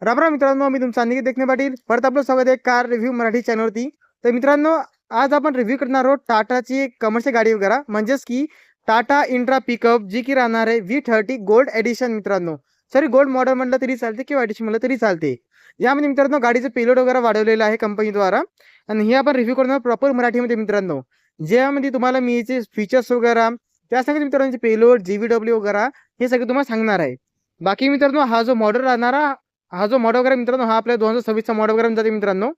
राम राम मित्रांनो, मी तुमचा अनिकेत देखणे पाटील. परत आपलं स्वागत आहे कार रिव्ह्यू मराठी चॅनलवरती. तर मित्रांनो, आज आपण रिव्ह्यू करणार आहोत टाटाची एक कमर्शियल गाडी वगैरे, म्हणजेच की टाटा इंट्रा पिकअप, जी की राहणार आहे V30 गोल्ड एडिशन. मित्रांनो, सॉरी, गोल्ड मॉडेल म्हटलं तरी चालते किंवा एडिशन म्हटलं तरी चालते. यामध्ये मित्रांनो गाडीचं पेलोड वगैरे वाढवलेलं आहे कंपनीद्वारा, आणि हे आपण रिव्ह्यू करणार प्रॉपर मराठीमध्ये मित्रांनो. ज्यामध्ये तुम्हाला मी याचे फीचर्स वगैरे, त्यासाठी मित्रांनो पेलोड, GVW वगैरे हे सगळं तुम्हाला सांगणार आहे. बाकी मित्रांनो, हा जो मॉडेल राहणारा, हा जो मॉडेल वगैरे मित्रांनो, हा आपल्या 2026चा मॉडेल वगैरे जाते मित्रांनो.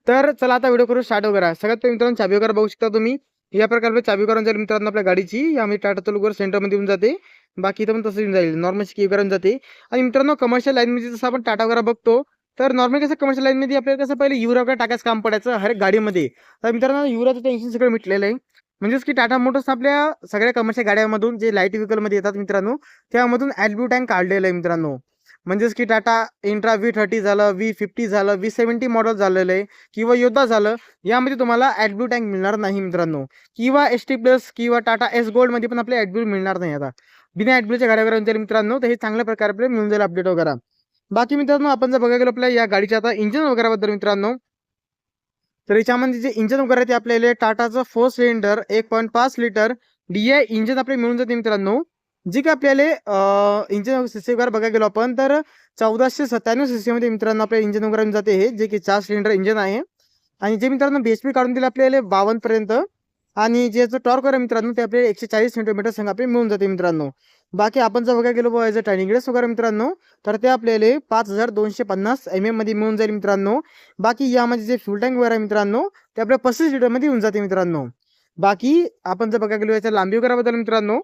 तर चला आता व्हिडिओ करू स्टार्ट वगैरे. सगळ्यात पहिले मित्रांनो चाबी वगैरे बघू शकता तुम्ही. या प्रकारे चाबी करून जाईल मित्रांनो आपल्या गाडीची. यामध्ये टाटा लोगो सेंटरमध्ये येऊन जाते. बाकी इथं पण तसं येऊन जाईल, नॉर्मल की करून जाते. आणि मित्रांनो कमर्शियल लाईनमध्ये जसं आपण टाटा वगैरे बघतो, तर नॉर्मल कसं कमर्शियल लाईनमध्ये आपल्याला कसं पहिले युरा वगैरे टाकायचं काम पडायचं हर एक गाडीमध्ये. तर मित्रांनो युराचं टेन्शन सगळं मिटलेलं आहे. म्हणजेच की टाटा मोटर्स आपल्या सगळ्या कमर्शियल गाड्यांमधून जे लाईट व्हेकलमध्ये येतात मित्रांनो, त्यामधून ॲल्ब्यू टँक काढलेलं आहे मित्रांनो. म्हणजेच की टाटा इंट्रा V30 झालं, V50 झालं, V70 मॉडेल झालेलं आहे, किंवा योद्धा झालं, यामध्ये तुम्हाला ॲडब्ल्यू टँक मिळणार नाही मित्रांनो. किंवा ST प्लस किंवा टाटा S गोल्डमध्ये पण आपले ॲडब्ल्यू मिळणार नाही. आता बिना ॲडब्ल्यूच्या गाड्या वगैरे जाईल मित्रांनो, तर हे चांगल्या प्रकारे आपल्याला मिळून जाईल अपडेट वगैरे. बाकी मित्रांनो, आपण जर बघायला गेलो आपल्या या गाडीच्या आता इंजिन वगैरे बद्दल मित्रांनो, तर याच्यामध्ये जे इंजिन वगैरे ते आपल्याला टाटाचं 4 सिलेंडर 1.5 लिटर DI इंजिन आपल्याला मिळून जाते मित्रांनो. जी काय आपल्याला इंजिन सीसी वगैरे बघायला गेलो आपण, तर 1497 सीसी मध्ये मित्रांनो आपल्या इंजिन वगैरे मिळून जाते, हे जे की 4 सिलेंडर इंजिन आहे. आणि जे मित्रांनो BHP काढून दिले आपल्याला 52 पर्यंत. आणि जे टॉर्क वगैरे मित्रांनो ते आपल्याला 140 सेंटीमीटर संघ आपल्याला मिळून जाते मित्रांनो. बाकी आपण जर बघायला गेलो याचं टायनिंग रेस वगैरे मित्रांनो, तर ते आपल्याला 5250 mm मध्ये मिळून जाईल मित्रांनो. बाकी यामध्ये जे फ्यूल टँक वगैरे मित्रांनो, ते आपल्या 35 लिटरमध्ये येऊन जाते मित्रांनो. बाकी आपण जर बघायला गेलो याच्या लांबी वगैरे बद्दल मित्रांनो,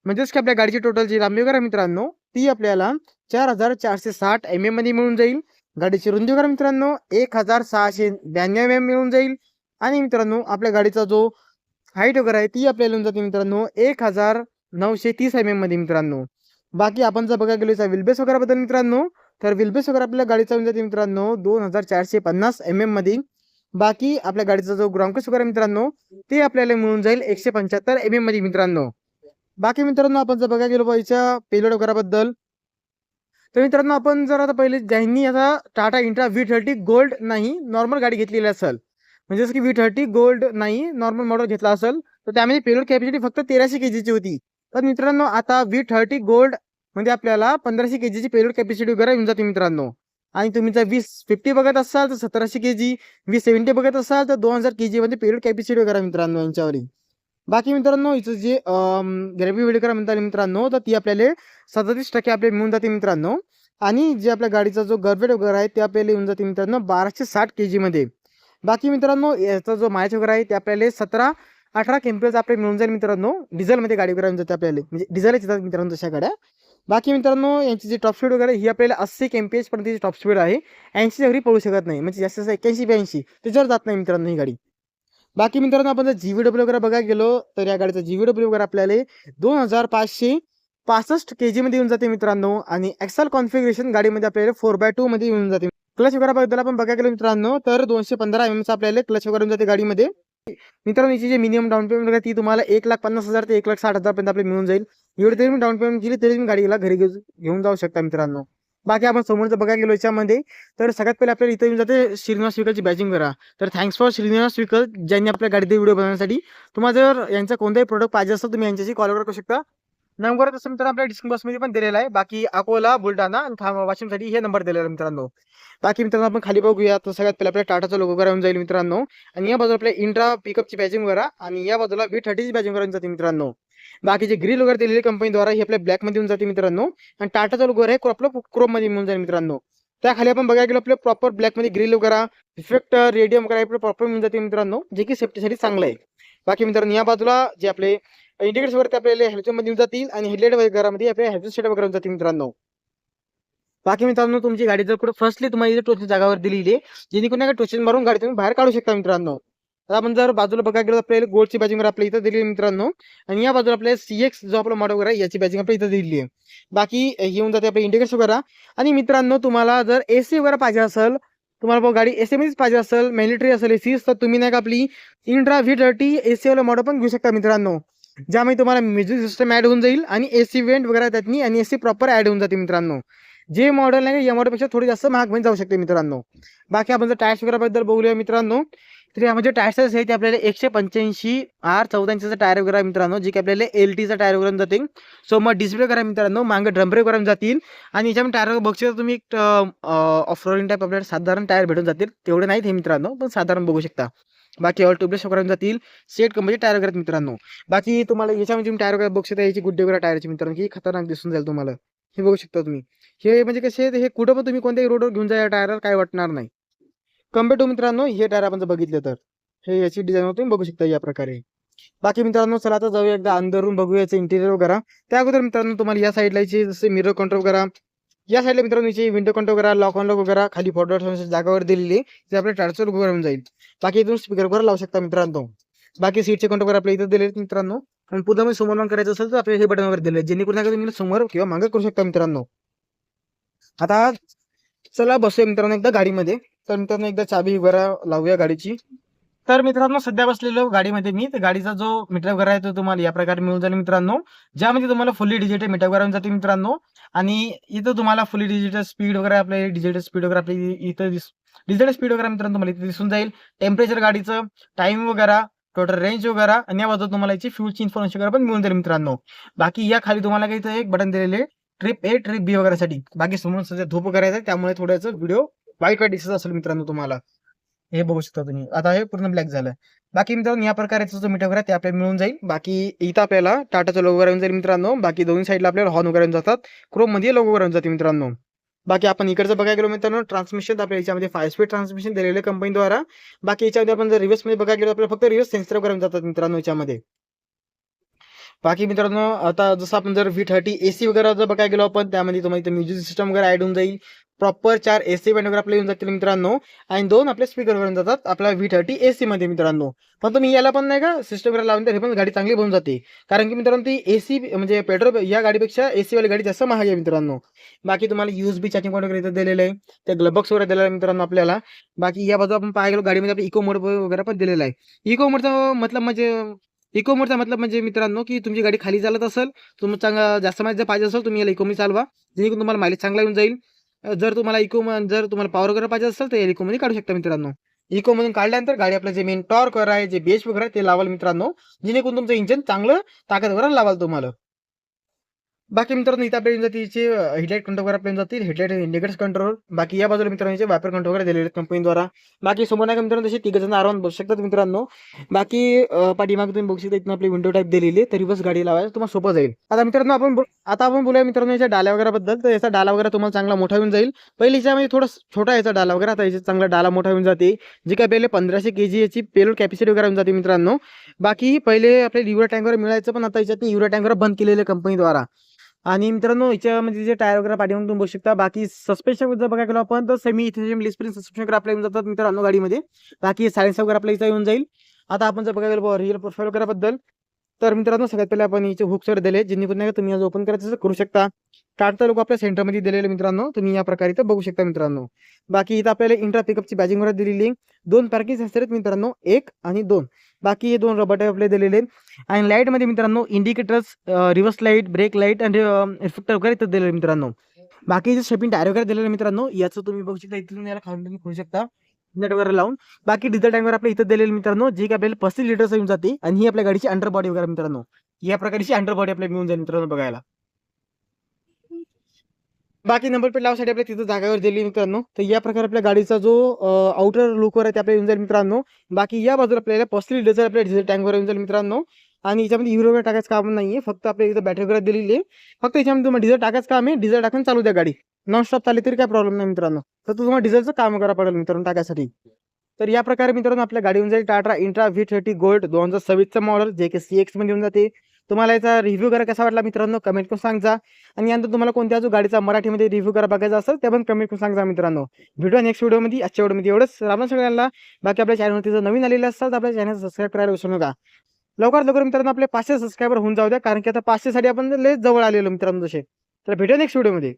म्हणजेच की आपल्या गाडीची टोटल जी लांबी वगैरे मित्रांनो, ती आपल्याला 4460 mm मध्ये मिळून जाईल. गाडीची रुंदी वगैरे मित्रांनो 1692 mm मिळून जाईल. आणि मित्रांनो आपल्या गाडीचा जो हाईट वगैरे आहे ती आपल्याला येऊन जाते मित्रांनो 1930 mm मध्ये मित्रांनो. बाकी आपण जर बघायला गेलो याचा विलबेस वगैरे बद्दल मित्रांनो, तर विलबेस वगैरे आपल्या गाडीचा येऊन जाते मित्रांनो 2450 mm मध्ये. बाकी आपल्या गाडीचा जो ग्राउंड वगैरे मित्रांनो, ते आपल्याला मिळून जाईल 175 mm मध्ये मित्रांनो. बाकी मित्रांनो आपण जर बघायला गेलो याच्या पेलोड वगैरे बद्दल, तर मित्रांनो आपण जर आता पहिले ज्यांनी आता टाटा इंट्रा V30 गोल्ड नाही नॉर्मल गाडी घेतलेली असेल, म्हणजेच की V30 गोल्ड नाही नॉर्मल मॉडेल घेतला असेल, तर त्यामध्ये पेलोड कॅपॅसिटी फक्त 1300 kg ची होती. तर मित्रांनो आता V30 गोल्ड म्हणजे आपल्याला 1500 kg ची पेलोड कॅपॅसिटी वगैरे येऊन जाते मित्रांनो. आणि तुम्ही जर V50 बघत असाल तर 1700 kg, V70 बघत असाल तर 2000 kg मध्ये पेलोड कॅपॅसिटी वगैरे मित्रांनो यांच्यावर. बाकी मित्रांनो इथं जे ग्रेव्ही वेळ करा म्हणता मित्रांनो, तर ती आपल्याला 37% आपल्याला मिळून जाते मित्रांनो. आणि जे आपल्या गाडीचा जो गरवेट वगैरे आहे ते आपल्याला येऊन जाते मित्रांनो 1260 kg मध्ये. बाकी मित्रांनो याचा जो मायच वगैरे आहे ते आपल्याला 17-18 किलोमीटर आपल्याला मिळून जाईल मित्रांनो. डिझेलमध्ये गाडी वगैरे जाते आपल्याला, म्हणजे डिझेलच येतात मित्रांनो तशा गाड्या. बाकी मित्रांनो यांची जी टॉप स्पीड वगैरे ही आपल्याला 80 kmph पर्यंत टॉप स्पीड आहे. 80 जरी पळू शकत नाही, म्हणजे जास्त 81-82 त्याच्यावर जात नाही मित्रांनो ही गाडी. बाकी मित्रांनो आपण जर GVW वगैरे बघायला गेलो, तर या गाडीचा GVW वगैरे आपल्याला 2565 kg मध्ये येऊन जाते मित्रांनो. आणि एक्सेल कॉन्फिगरेशन गाडीमध्ये आपल्याला 4x2 मध्ये येऊन जाते. क्लच वगैरे बद्दल आपण बघायला गेलो मित्रांनो, तर 215 mm चा आपल्याला क्लच वगैरे येऊन जाते गाडीमध्ये. मित्रांनो याची जे मिनिमम डाऊन पेमेंट वगैरे ती तुम्हाला 1,50,000 ते 1,60,000 पर्यंत आपल्याला मिळून जाईल. एवढी तरी डाऊन पेमेंट केली तरी तुम्ही गाडीला घरी घेऊन जाऊ शकता मित्रांनो. बाकी आपण समोरचं बघायला गेलो याच्यामध्ये, तर सगळ्यात पहिले आपल्याला इथे येऊन जाते श्रीनिवास व्हीकलची बॅचिंग करा. तर थँक्स फॉर श्रीनिवास व्हीकल, ज्यांनी आपल्या गाडीचे व्हिडिओ बनवण्यासाठी. तुम्हाला जर यांचा कोणताही प्रोडक्ट पाहिजे असेल तुम्ही यांच्याशी कॉल करू शकता. नंबर तसं मित्रांनो आपल्या डिस्क्रिप्शन बॉक्समध्ये पण दिलेला आहे. बाकी अकोला, बुलढाणा आणि वाशिमसाठी हे नंबर दिलेला आहे मित्रांनो. बाकी मित्रांनो आपण खाली बघूया, तर सगळ्यात पहिले आपल्या टाटाचा लोगो करावून जाईल मित्रांनो. आणि या बाजूला आपल्या इंट्रा पिकअपची बॅचिंग करा, आणि या बाजूला V30ची बॅचिंग करून जाते मित्रांनो. बाकी जे ग्रिल वगैरे दिलेली कंपनीद्वारा ही आपल्या ब्लॅक मध्ये येऊन जाते मित्रांनो. आणि टाटाचा लोगो आहे आपलं क्रोम मध्ये मिळून जाईल मित्रांनो. त्याखाली आपण बघायला गेलो आपल्या प्रॉपर ब्लॅक मध्ये ग्रिल वगैरे इफेक्ट रेडियम वगैरे आपलं प्रॉपर मिळून जाते मित्रांनो, जे की सेफ्टीसाठी चांगलं आहे. बाकी मित्रांनो या बाजूला जे आपले इंडिकेटर्स वरती आपल्याला हेल्मेट मध्ये येऊन जातील, आणि हेडलाईट वगैरे आपल्या हेल्मेट सेट वगैरे जातील मित्रांनो. बाकी मित्रांनो तुमची गाडी जर कुठे फर्स्टली तुम्हाला टोचन जागावर दिलेली आहे, जेणेकरून टोचन मारून गाडी तुम्ही बाहेर काढू शकता मित्रांनो. तर आपण जर बाजूला बघायला गेलो आपल्याला गोल्डची बॅचिंग आपल्या इथं दिली आहे मित्रांनो. आणि या बाजूला आपल्याला CX जो आपला मॉडेल वगैरे आहे याची बॅचिंग आपल्या इथं दिलेली आहे. बाकी येऊन जाते आपले इंडिकेटर्स वगैरे. आणि मित्रांनो तुम्हाला जर AC वगैरे पाहिजे असेल, तुम्हाला गाडी AC मध्येच पाहिजे असेल, मिलिटरी असेल AC, तर तुम्ही नाही का आपली इंट्रा V30 AC वाला मॉडेल पण घेऊ शकता मित्रांनो. ज्यामध्ये तुम्हाला म्युझिक सिस्टम ऍड होऊन जाईल, आणि AC वेंट वगैरे त्यातनी, आणि AC प्रॉपर ऍड होऊन जाते मित्रांनो. जे मॉडेल नाही या मॉडेलपेक्षा थोडी जास्त महाग मध्ये जाऊ शकते मित्रांनो. बाकी आपण जर टायर्स वगैरे बद्दल बोलूया मित्रांनो, तर यामध्ये टायर्स आहेत ते आपल्याला 185R 14 इंचचा टायर वगैरे आहे मित्रांनो, जे की आपल्याला LTचा टायर वगैरे जाते. समोर डिस्प्ले करा मित्रांनो, मागे ड्रम ब्रेक वगैरे जातील. आणि याच्यामध्ये टायर बघू तुम्ही ऑफ रोडिंग टाईप आपल्याला साधारण टायर भेटून जातील. तेवढे नाहीत हे मित्रांनो, पण साधारण बघू शकता. बाकी ऑल ट्यूबलेस वगैरे जातील. सेट कंपनी टायर वगैरे मित्रांनो. बाकी तुम्हाला याच्यामध्ये तुम्ही टायर वगैरे बघू शकता, याची गुड्डे वगैरे टायरची मित्रांनो, की खतरनाक दिसून जाईल तुम्हाला. हे बघू शकता तुम्ही. हे म्हणजे कसे हे कुठं पण तुम्ही कोणत्याही रोडवर घेऊन जा, या टायरवर काय वाटणार नाही. कम्पेअर टू मित्रांनो हे टायर आपण जर बघितलं तर हे याची डिझाईन तुम्ही बघू शकता या प्रकारे. बाकी मित्रांनो चला आता जाऊया एकदा अंदरून बघूया याचं इंटिरियर वगैरे. त्या अगोदर मित्रांनो तुम्हाला या साईडला याचे जसे मिरर कंट्रोल वगैरे, या साईडला मित्रांनो याची विंडो कंट्रोल वगैरे, लॉक ऑन लॉक वगैरे खाली फोटो जागावर दिलेली ते आपल्या टायरचं लोगो वगैरे जाईल. बाकी इथून स्पीकर वगैरे लावू शकता मित्रांनो. बाकी सीटचे कंट्रोल वगैरे आपल्या इथं दिले मित्रांनो. आणि पुन्हा मी समोर करायचं असेल तर आपले हे बटन वगैरे दिले, जेणेकरून तुम्ही समोर किंवा मागे करू शकता मित्रांनो. आता चला बसूया मित्रांनो एकदा गाडीमध्ये. तर मित्रांनो एकदा चाबी वगैरे लावूया गाडीची. तर मित्रांनो सध्या बसलेलो गाडीमध्ये मी, तर गाडीचा जो मीटर वगैरे आहे तो तुम्हाला या प्रकारे मिळून जाईल मित्रांनो, ज्यामध्ये तुम्हाला फुल्ली डिजिटल मीटर वगैरे जाते मित्रांनो. आणि इथं तुम्हाला फुल्ली डिजिटल स्पीड वगैरे आपले डिजिटल स्पीड वगैरे आपली इथं डिजिटल स्पीड वगैरे मित्रांनो तुम्हाला इथे दिसून जाईल. टेम्परेचर गाडीचं, टाइम वगैरे, टोटल रेंज वगैरे, आणि या बाजूला तुम्हाला याची फ्यूलची इन्फॉर्मेशन वगैरे पण मिळून जाईल मित्रांनो. बाकी या खाली तुम्हाला काही इथं एक बटन दिलेले ट्रिप A ट्रिप B वगैरेसाठी. बाकी समोर सध्या धूप करायचं आहे, त्यामुळे थोडंसं व्हिडिओ वाईट दिसत असेल मित्रांनो तुम्हाला. हे बघू शकता तुम्ही. आता हे पूर्ण ब्लॅक झालं. बाकी मित्रांनो या प्रकारचा जो मीटर वगैरे ते आपल्याला मिळून जाईल. बाकी इथं आपल्याला टाटाचा लोगो वगैरे जाईल मित्रांनो. बाकी दोन्ही साईडला आपल्याला हॉर्न वगैरे जातात. क्रोम मध्ये लोगो वगैरे जाते मित्रांनो. बाकी आपण इकडचं बघायला गेलो मित्रांनो, ट्रान्समिशन आपल्या याच्यामध्ये 5 स्पीड ट्रान्समिशन दिलेलं कंपनीद्वारा. बाकी याच्यामध्ये आपण जर रिव्हर्स मध्ये बघायला गेलो, आपल्याला फक्त रिव्हर्स सेन्सर वगैरे जातात मित्रांनो याच्यामध्ये. बाकी मित्रांनो आता जसं आपण जर V30 AC वगैरे जर बघायला गेलो आपण, त्यामध्ये तुम्हाला इथे म्युझिक सिस्टम वगैरे ऍड होऊन जाईल. प्रॉपर 4 AC बँड वगैरे आपले येऊन जातील मित्रांनो. आणि 2 आपले स्पीकर वगैरे जातात आपल्या V30 AC मध्ये मित्रांनो. पण तुम्ही याला पण नाही का सिस्टम वगैरे लावून तर हे पण गाडी चांगली बनून जाते. कारण की मित्रांनो ती AC म्हणजे पेट्रोल या गाडीपेक्षा AC वाली गाडी जास्त महाग आहे मित्रांनो. बाकी तुम्हाला USB चार्जिंग पॉईंट वगैरे इथं दिलेलं आहे. ते ग्लब बॉक्स वगैरे दिलेलं आहे मित्रांनो आपल्याला. बाकी या बाजूला आपण पाहायला गेलो गाडीमध्ये आपली इको मोड वगैरे पण दिलेला आहे. इको मोडचा मतलब म्हणजे मित्रांनो, की तुमची गाडी खाली चालत असेल, तुम्ही चांगला जास्त माहिती जर पाहिजे असेल तुम्ही याला इकोमध्ये चालवा, जेणेकरून तुम्हाला मायलेज चांगला येऊन जाईल. जर तुम्हाला पॉवर वगैरे पाहिजे असेल तर या इकोमध्ये काढू शकता मित्रांनो. इकोमधून काढल्यानंतर गाडी आपलं जे मेन टॉर्क वगैरे आहे, जे बेस वगैरे आहे ते लावाल मित्रांनो, जेणेकरून तुमचं इंजिन चांगलं ताकद वगैरे लावाल तुम्हाला. बाकी मित्रांनो इथं आपल्या तिचे हेडलाईट कंट्रोल वगैरे आपल्याला जातील, हेडलाईट इंडिकेटर्स कंट्रोल. बाकी या बाजूला मित्रांनो वायपर कंट्रोल वगैरे दिलेले आहेत कंपनीद्वारा. बाकी समोर नाही का मित्रांनो तसे 3 जण आरामात बसू शकतात मित्रांनो. बाकी पाठीमागे तुम्ही बघू शकता, इथून आपली विंडो टाईप दिलेली आहे, तर रिव्हर्स गाडी लावायला तुम्हाला सोपं जाईल. आता मित्रांनो आपण बोलूया मित्रांनो याच्या डाला वगैरे बद्दल. तर याचा डाला वगैरे तुम्हाला चांगला मोठा होऊन जाईल. पहिले याच्यामध्ये थोडा छोटा याचा डाला वगैरे, आता याचा चांगला डाला मोठा होऊन जाते. जे काय पहिले 1500 kg याची पेलोड कॅपॅसिटी वगैरे होऊन जाते मित्रांनो. बाकी पहिले आपले युरा टँकर मिळायचं, पण आता याच्यात युरा टँकर बंद केलेले कंपनीद्वारा. आणि मित्रांनो याच्यामध्ये जे टायर वगैरे पाठीमागून तुम्ही बघू शकता. बाकी सस्पेन्शन जर बघायला गेलो आपण तर सेमी इथेरियम लिस्प्रिंग सस्पेन्शन वगैरे आपल्या येऊन जातात मित्रांनो गाडीमध्ये. बाकी सायन्स वगैरे आपल्या इथं येऊन जाईल. आता आपण जर बघायला गेलो रिअल प्रोफाईल वगैरे बद्दल, तर मित्रांनो सगळ्यात पहिले आपण याचे हुक्स वगैरे दिले, जेणेकरून नाही तुम्ही आज ओपन करायचं करू शकता. टाटा लोक आपल्या सेंटरमध्ये दिलेले मित्रांनो, तुम्ही या प्रकारे इथं बघू शकता मित्रांनो. बाकी इथं आपल्याला इंट्रा पिकअपची बॅजिंग वगैरे दिलेली, 2 पार्किंग सेन्सर आहेत मित्रांनो, 1 आणि 2. बाकी हे 2 रबर आपले दिलेले. आणि लाईटमध्ये मित्रांनो indicators, reverse light, brake light आणि रिफ्लेक्टर वगैरे इथं दिलेले मित्रांनो. बाकी जे शेपिंग टायर वगैरे दिलेले मित्रांनो, याचं तुम्ही बघू शकता, इथून याला खाऊन तुम्ही खोलू शकता नेट वगैरे लावून. बाकी डिझेल टँक वगैरे आपल्या इथं दिलेले मित्रांनो, जी की आपल्याला 35 लिटर्स येऊन जाते. आणि ही आपल्या गाडीची अंडर बॉडी वगैरे मित्रांनो, या प्रकारची अंडर बॉडी आपल्याला मिळून जाईल मित्रांनो बघायला. बाकी नंबर प्लेट लावसाठी आपल्या तिथं जागेवर दिली मित्रांनो. तर या प्रकारे आपल्या गाडीचा जो आउटर लुक वर आहे ते आपल्याला येऊन जाईल मित्रांनो. बाकी या बाजूला आपल्याला 35 लिटरचा आपल्या डिझेल टँक वर येऊन जाईल मित्रांनो. आणि याच्यामध्ये युरो वगैरे टाकायचं काम नाहीये, फक्त आपल्या इथं बॅटरी वगैरे दिलेली आहे. फक्त याच्यामध्ये तुम्हाला डिझेल टाकायचं काम आहे, डिझेल टाकून चालू द्या गाडी, नॉन स्टॉप चालली तरी काय प्रॉब्लेम नाही मित्रांनो. तर तुम्हाला डिझेलचं काम करायला पडेल मित्रांनो टाकायसाठी. तर या प्रकारे मित्रांनो आपल्या गाडी येऊन जाईल टाटा इंट्रा V30 गोल्ड 2026चं मॉडेल, जे की CX मध्ये येऊन जाते. तुम्हाला याचा रिव्ह्यू करा कसा वाटला मित्रांनो कमेंट करून सांगा. आणि यानंतर तुम्हाला कोणत्या जो गाडीचा मराठीमध्ये रिव्ह्यू करा बघायचा असेल ते पण कमेंट करून सांगा मित्रांनो. व्हिडिओ नेक्स्ट व्हिडिओमध्ये, आजच्या व्हिडिओमध्ये एवढंच. राम सगळ्यांना. बाकी आपल्या चॅनलवरती जर नवीन आलेले असतात तर आपल्या चॅनल सबस्क्राईब करायला विसरू नका. लवकरात लवकर मित्रांनो आपले 500 सबस्क्रायबर होऊन जाऊ द्या, कारण की आता 500 साठी आपण लय जवळ आलेलो मित्रांनो तसे. तर भेटूया नेक्स्ट व्हिडिओमध्ये.